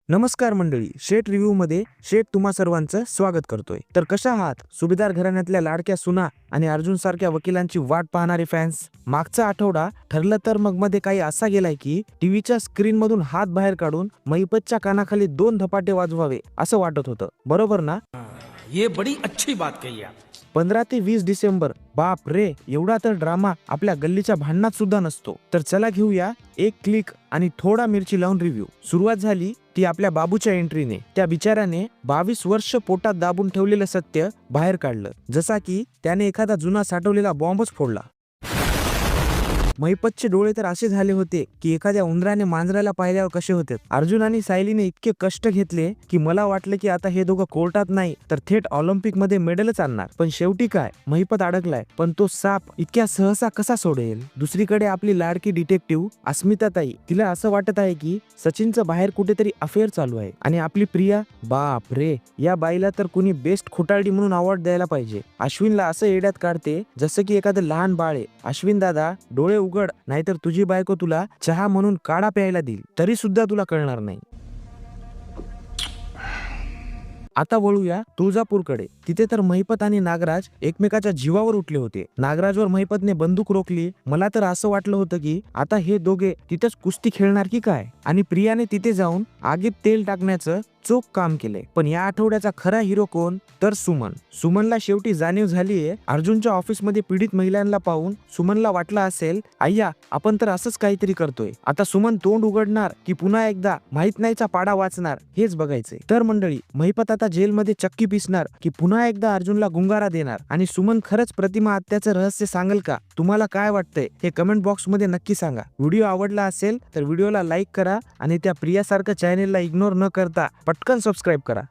नमस्कार मंडळी, शेट रिव्ह्यू मध्ये शेट तुम्हा सर्वांचं स्वागत करतोय. तर कशा आहात सुभेदार घराण्यातल्या लाडक्या सुना आणि अर्जुन सारख्या वकिलांची वाट पाहणारे फॅन्स? मागचा आठवडा ठरलं तर मग मध्ये काही असा गेलाय की टीव्हीच्या स्क्रीन मधून हात बाहेर काढून महिपतच्या कानाखाली 2 धपाटे वाजवावे असं वाटत होतं, बरोबर ना? ये बड़ी अच्छी बात कही आप. 15 ते 20 डिसेंबर, बाप रे, एवढा तर ड्रामा आपल्या गल्लीच्या भांडणात सुद्धा नसतो. तर चला घेऊया एक क्लिक आणि थोडा मिरची लावून रिव्ह्यू. सुरुवात झाली ती आपल्या बाबूच्या एंट्रीने. त्या बिचाऱ्याने 22 वर्ष पोटात दाबून ठेवलेलं सत्य बाहेर काढलं, जसा की त्याने एखादा जुना साठवलेला बॉम्बच फोडला. महिपतचे डोळे तर असे झाले होते की एखाद्या उंदराने मांजराला पाहिल्यावर कसे होते. अर्जुन आणि सायलीने इतके कष्ट घेतले की मला वाटलं की आता हे दोघं कोर्टात नाही तर थेट ऑलिम्पिक मध्ये मेडलच आणणार. पण शेवटी काय, महिपत अडकलाय, पण तो साप इतक्या सहसा कसा सोडेल? दुसरीकडे आपली लाडकी डिटेक्टिव्ह अस्मिताताई, तिला असं वाटत आहे की सचिनचं बाहेर कुठेतरी अफेअर चालू आहे. आणि आपली प्रिया, बाप रे, या बाईला तर कुणी बेस्ट खोटारडी म्हणून अवॉर्ड द्यायला पाहिजे. अश्विनला असं येड्यात काढते जसं की एखादं लहान बाळ आहे. अश्विन दादा, डोळे उघड, नाहीतर तुझी बायको तुला चहा म्हणून काढा प्यायला देईल, तरी सुद्धा तुला कळणार नाही. आता वळूया तुळजापूरकडे. तिथे तर महिपत आणि नागराज एकमेकाच्या जीवावर उठले होते. नागराजवर महिपतने बंदूक रोखली. मला तर असं वाटलं होतं की आता हे दोघे तिथेच कुस्ती खेळणार की काय. आणि प्रियाने तिथे जाऊन आगीत तेल टाकण्याचं चोख काम केलंय. पण या आठवड्याचा खरा हिरो कोण? तर सुमन. सुमनला शेवटी जाणीव झालीये. अर्जुनच्या ऑफिसमध्ये पीडित महिलांना पाहून सुमनला वाटलं असेल, अय्या, आपण तर असंच काहीतरी करतोय. आता सुमन तोंड उघडणार की पुन्हा एकदा माहित नाहीचा पाडा वाचणार, हेच बघायचंय. तर मंडळी, महिपत आता जेलमध्ये चक्की पिसणार की पुन्हा एकदा अर्जुनला गुंगारा देणार? आणि सुमन खरंच प्रतिमा हत्याचं रहस्य सांगेल का? तुम्हाला काय वाटतंय हे कमेंट बॉक्स मध्ये नक्की सांगा. व्हिडिओ आवडला असेल तर व्हिडिओला लाईक करा आणि त्या प्रियासारखं चॅनेलला इग्नोर न करता पटकन सबस्क्राईब करा.